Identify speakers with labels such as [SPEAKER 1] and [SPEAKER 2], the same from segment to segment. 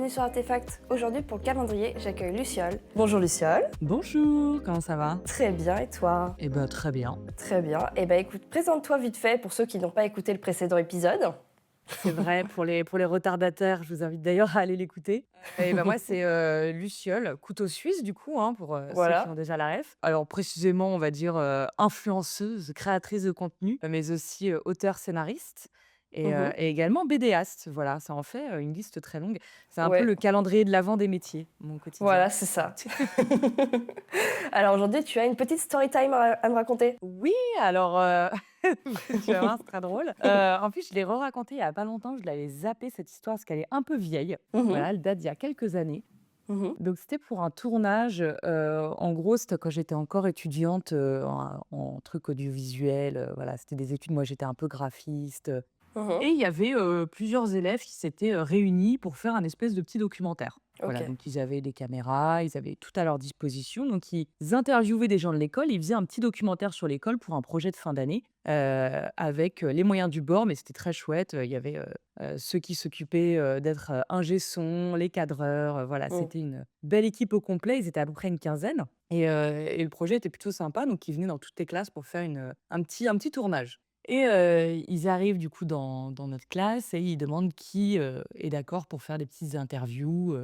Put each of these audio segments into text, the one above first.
[SPEAKER 1] bienvenue sur Artefact. Aujourd'hui pour le calendrier, j'accueille Luciole. Bonjour Luciole.
[SPEAKER 2] Bonjour, comment ça va?
[SPEAKER 1] Très bien, et toi?
[SPEAKER 2] Eh ben très bien.
[SPEAKER 1] Très bien. Eh ben écoute, présente-toi vite fait pour ceux qui n'ont pas écouté le précédent épisode.
[SPEAKER 2] C'est vrai, pour les retardataires, je vous invite d'ailleurs à aller l'écouter. Et ben moi, c'est Luciole, couteau suisse du coup, hein, pour ceux qui
[SPEAKER 1] Voilà.
[SPEAKER 2] ont déjà la ref. Alors précisément, on va dire influenceuse, créatrice de contenu, mais aussi auteure-scénariste
[SPEAKER 1] Mhm.
[SPEAKER 2] et également BDaste. Voilà, ça en fait une liste très longue. C'est un peu
[SPEAKER 1] Ouais,
[SPEAKER 2] le calendrier de l'avant des métiers, mon quotidien.
[SPEAKER 1] voilà, c'est ça. Alors aujourd'hui, tu as une petite story time à me raconter?
[SPEAKER 2] Oui, alors, tu vas voir, c'est très drôle. En plus, je l'ai re-racontée il y a pas longtemps, je l'avais zappée cette histoire parce qu'elle est un peu vieille.
[SPEAKER 1] Mhm.
[SPEAKER 2] Voilà, elle date d'il y a quelques années.
[SPEAKER 1] Mhm.
[SPEAKER 2] Donc c'était pour un tournage, en gros, c'était quand j'étais encore étudiante, en trucs audiovisuels, voilà, c'était des études. Moi, j'étais un peu graphiste,
[SPEAKER 1] Mhm.
[SPEAKER 2] et il y avait, plusieurs élèves qui s'étaient, réunis pour faire un espèce de petit documentaire. Voilà,
[SPEAKER 1] Ok.
[SPEAKER 2] donc ils avaient des caméras, ils avaient tout à leur disposition, donc ils interviewaient des gens de l'école, ils faisaient un petit documentaire sur l'école pour un projet de fin d'année, avec, les moyens du bord, mais c'était très chouette. Il y avait, ceux qui s'occupaient, d'être, ingé son, les cadreurs, voilà,
[SPEAKER 1] Mm.
[SPEAKER 2] c'était une belle équipe au complet. Ils étaient à peu près une quinzaine et le projet était plutôt sympa, donc ils venaient dans toutes les classes pour faire un petit tournage. Et ils arrivent du coup dans notre classe et ils demandent qui, est d'accord pour faire des petites interviews,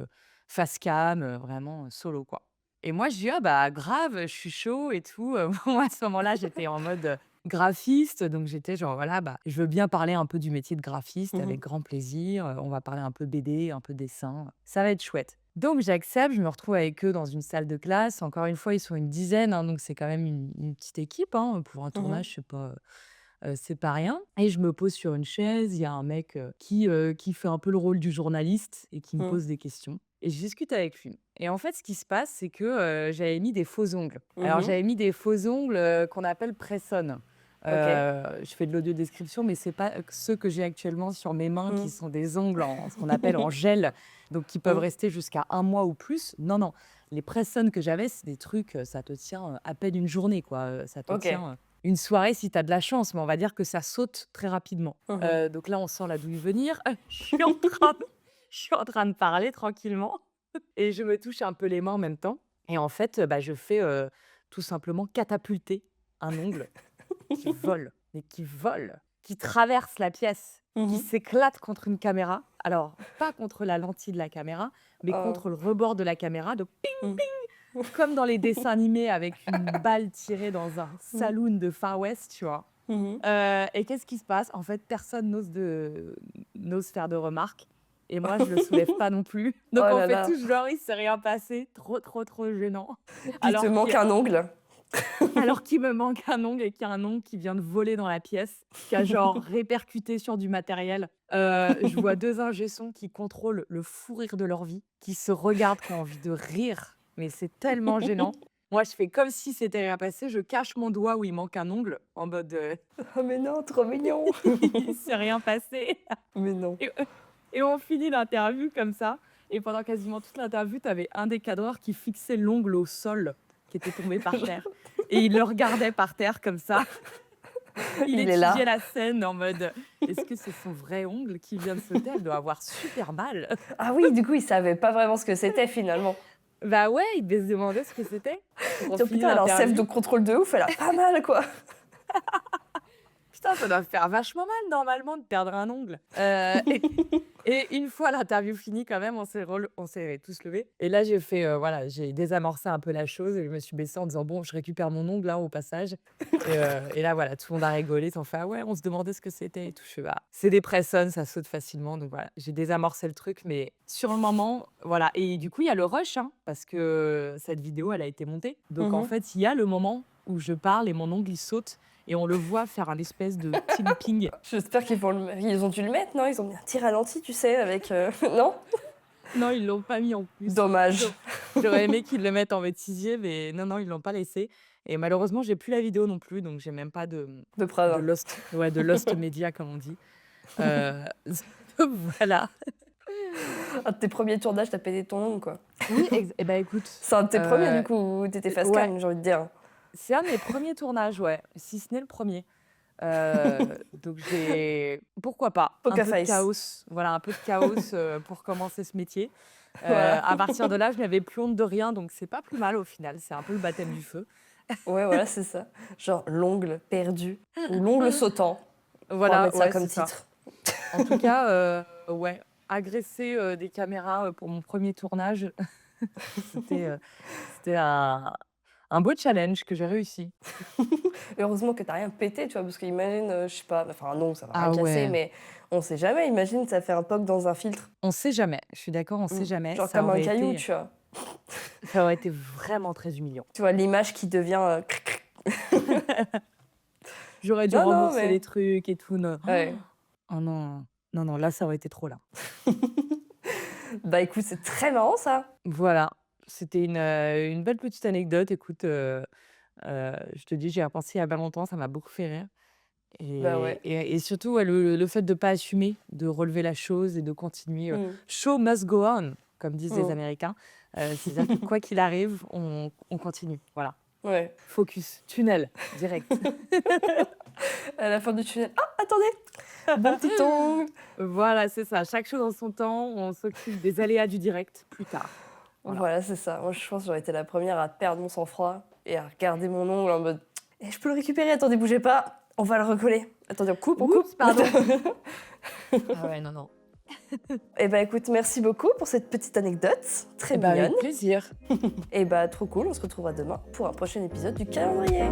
[SPEAKER 2] face cam, vraiment, solo, quoi. Et moi je dis: «Ah bah grave, je suis chaud et tout». Moi à ce moment-là, j'étais en mode, graphiste, donc j'étais genre voilà, bah, je veux bien parler un peu du métier de graphiste
[SPEAKER 1] Mhm.
[SPEAKER 2] avec grand plaisir, on va parler un peu BD, un peu dessin, ça va être chouette. Donc j'accepte, je me retrouve avec eux dans une salle de classe. Encore une fois, ils sont une dizaine, hein, donc c'est quand même une petite équipe, hein, pour un
[SPEAKER 1] Mhm.
[SPEAKER 2] tournage, c'est pas rien. Et je me pose sur une chaise, il y a un mec, qui fait un peu le rôle du journaliste et qui me
[SPEAKER 1] Mhm.
[SPEAKER 2] pose des questions et je discute avec lui. Et en fait, ce qui se passe, c'est que, j'avais mis des faux ongles. Alors
[SPEAKER 1] Mhm.
[SPEAKER 2] j'avais mis des faux ongles, qu'on appelle press-on.
[SPEAKER 1] Ok.
[SPEAKER 2] Je fais de l'audio-description, mais c'est pas, ceux que j'ai actuellement sur mes mains qui
[SPEAKER 1] Mhm.
[SPEAKER 2] sont des ongles en ce qu'on appelle en gel, donc qui peuvent
[SPEAKER 1] Mhm.
[SPEAKER 2] rester jusqu'à un mois ou plus. Non, non, les press-on que j'avais, c'est des trucs, ça te tient, à peine une journée, quoi, ça te
[SPEAKER 1] Ok.
[SPEAKER 2] tient, une soirée si tu as de la chance, mais on va dire que ça saute très rapidement.
[SPEAKER 1] Mhm.
[SPEAKER 2] Donc là, on sent la douille venir. Je suis en train de parler tranquillement et je me touche un peu les mains en même temps et en fait, bah, je fais, tout simplement catapulter un ongle qui vole, mais qui vole, qui traverse la pièce, qui
[SPEAKER 1] Mhm.
[SPEAKER 2] s'éclate contre une caméra. Alors, pas contre la lentille de la caméra, mais
[SPEAKER 1] Oh.
[SPEAKER 2] contre le rebord de la caméra, donc
[SPEAKER 1] Mhm.
[SPEAKER 2] comme dans les dessins animés avec une balle tirée dans un
[SPEAKER 1] Mhm.
[SPEAKER 2] saloon de Far West, tu vois?
[SPEAKER 1] Mhm.
[SPEAKER 2] Et qu'est-ce qui se passe? En fait, personne n'ose faire de remarques et moi, je le soulève pas non plus. Donc
[SPEAKER 1] Oh
[SPEAKER 2] on
[SPEAKER 1] là
[SPEAKER 2] fait
[SPEAKER 1] là.
[SPEAKER 2] tous genre: «Il s'est rien passé», trop, trop, trop gênant.
[SPEAKER 1] Puis il te
[SPEAKER 2] Alors que
[SPEAKER 1] manque un ongle.
[SPEAKER 2] alors qu'il me manque un ongle et qu'il y a un ongle qui vient de voler dans la pièce, qui a genre répercuté sur du matériel. Je vois 2 ingé son qui contrôlent le fou rire de leur vie, qui se regardent, qui ont envie de rire, mais c'est tellement gênant. Moi, je fais comme si c'était rien passé, je cache mon doigt où il manque un ongle en mode,
[SPEAKER 1] Oh mais non, trop mignon.
[SPEAKER 2] il s'est rien passé.
[SPEAKER 1] Mais non.
[SPEAKER 2] Et et on finit l'interview comme ça et pendant quasiment toute l'interview, tu avais un des cadreurs qui fixait l'ongle au sol, qui était tombé par terre et il le regardait par terre comme ça. Il
[SPEAKER 1] Il est
[SPEAKER 2] étudiait
[SPEAKER 1] là.
[SPEAKER 2] la scène en mode: «Est-ce que c'est son vrai ongle qui vient de sauter? Elle doit avoir super mal».
[SPEAKER 1] Ah oui, du coup, il savait pas vraiment ce que c'était finalement.
[SPEAKER 2] Bah ouais, il devait se demander ce que c'était. Donc on
[SPEAKER 1] Tiens,
[SPEAKER 2] finit
[SPEAKER 1] putain, elle a un self de
[SPEAKER 2] l'interview.
[SPEAKER 1] contrôle de ouf, elle a pas mal quoi.
[SPEAKER 2] Putain, ça doit faire vachement mal normalement de perdre un ongle. Et une fois l'interview finie quand même, on s'est tous levés et là j'ai fait, voilà, j'ai désamorcé un peu la chose et je me suis baissée en disant: «Bon, je récupère mon ongle, hein, au passage» et là voilà, tout le monde a rigolé. Ils ont fait: «Ah ouais, on se demandait ce que c'était et tout». Je fais: «Bah, c'est des press-on, ça saute facilement», donc voilà, j'ai désamorcé le truc mais sur le moment, voilà. Et du coup, il y a le rush, hein, parce que cette vidéo, elle a été montée. Donc en
[SPEAKER 1] Mhm.
[SPEAKER 2] fait, il y a le moment où je parle et mon ongle, il saute et on le voit faire un espèce de petit looping.
[SPEAKER 1] J'espère ils ont dû le mettre, non? Ils ont mis un petit ralenti, tu sais, avec. Non?
[SPEAKER 2] Non, ils l'ont pas mis en plus.
[SPEAKER 1] Dommage.
[SPEAKER 2] J'aurais aimé qu'ils le mettent en bêtisier, mais non, non, ils l'ont pas laissé et malheureusement, j'ai plus la vidéo non plus, donc j'ai même pas
[SPEAKER 1] De
[SPEAKER 2] de
[SPEAKER 1] preuve.
[SPEAKER 2] lost, ouais, de lost media comme on dit. Heu, voilà.
[SPEAKER 1] Un de tes premiers tournages, t'as pété ton ongle quoi.
[SPEAKER 2] Oui, et bah, écoute,
[SPEAKER 1] C'est un de tes premiers du
[SPEAKER 2] heu,
[SPEAKER 1] coup où t'étais face
[SPEAKER 2] ouais,
[SPEAKER 1] cam, j'ai envie de dire.
[SPEAKER 2] c'est un de mes premiers tournages, ouais, si ce n'est le premier. Donc pourquoi pas, un
[SPEAKER 1] Poker
[SPEAKER 2] peu de
[SPEAKER 1] face.
[SPEAKER 2] chaos, voilà, un peu de chaos, pour commencer ce métier.
[SPEAKER 1] Voilà.
[SPEAKER 2] À partir de là, je n'avais plus honte de rien, donc c'est pas plus mal au final, c'est un peu le baptême du feu.
[SPEAKER 1] Ouais, voilà, c'est ça. Genre l'ongle perdu ou l'ongle sautant. On va
[SPEAKER 2] Voilà,
[SPEAKER 1] mettre ça
[SPEAKER 2] ouais,
[SPEAKER 1] comme
[SPEAKER 2] c'est ça.
[SPEAKER 1] titre.
[SPEAKER 2] En tout cas, ouais, agresser, des caméras, pour mon premier tournage, c'était, c'était un beau challenge que j'ai réussi.
[SPEAKER 1] Heureusement que t'as rien pété, tu vois, parce qu'imagine, je sais pas, enfin non, ça va rien
[SPEAKER 2] Ah
[SPEAKER 1] casser,
[SPEAKER 2] ouais,
[SPEAKER 1] mais on sait jamais. Imagine, ça fait un poc dans un filtre.
[SPEAKER 2] on sait jamais, je suis d'accord, on sait
[SPEAKER 1] Mm.
[SPEAKER 2] jamais.
[SPEAKER 1] Genre comme un caillou, tu vois.
[SPEAKER 2] Ça aurait été vraiment très humiliant.
[SPEAKER 1] Tu vois, l'image qui devient... cric, cric.
[SPEAKER 2] J'aurais dû
[SPEAKER 1] Non, non,
[SPEAKER 2] rembourser les
[SPEAKER 1] mais...
[SPEAKER 2] trucs et tout, non.
[SPEAKER 1] Ouais.
[SPEAKER 2] Oh non, non, non, là, ça aurait été trop là.
[SPEAKER 1] Bah écoute, c'est très marrant ça.
[SPEAKER 2] Voilà, c'était une belle petite anecdote. Écoute, je te dis, j'y ai repensé il y a pas longtemps, ça m'a beaucoup fait rire
[SPEAKER 1] Bah
[SPEAKER 2] et
[SPEAKER 1] ouais.
[SPEAKER 2] et et surtout, ouais, le fait de pas assumer, de relever la chose et de continuer,
[SPEAKER 1] Mm.
[SPEAKER 2] show must go on, comme disent les
[SPEAKER 1] Mm.
[SPEAKER 2] Américains. C'est-à-dire que quoi qu'il arrive, on continue, voilà.
[SPEAKER 1] Ouais.
[SPEAKER 2] Focus, tunnel, direct.
[SPEAKER 1] À la fin du tunnel. Ah, attendez, bon petit ongle.
[SPEAKER 2] Voilà, c'est ça, chaque chose en son temps, on s'occupe des aléas du direct plus tard. Voilà.
[SPEAKER 1] Voilà, c'est ça. Moi, je pense que j'aurais été la première à perdre mon sang-froid et à regarder mon ongle en mode eh, je peux le récupérer, attendez, bougez pas, on va le recoller. Attendez, on coupe.
[SPEAKER 2] Oups, pardon. Ah ouais, non, non.
[SPEAKER 1] Eh bah écoute, merci beaucoup pour cette petite anecdote, très
[SPEAKER 2] Eh ben,
[SPEAKER 1] mignonne.
[SPEAKER 2] avec plaisir.
[SPEAKER 1] Et bah trop cool, on se retrouvera demain pour un prochain épisode du calendrier.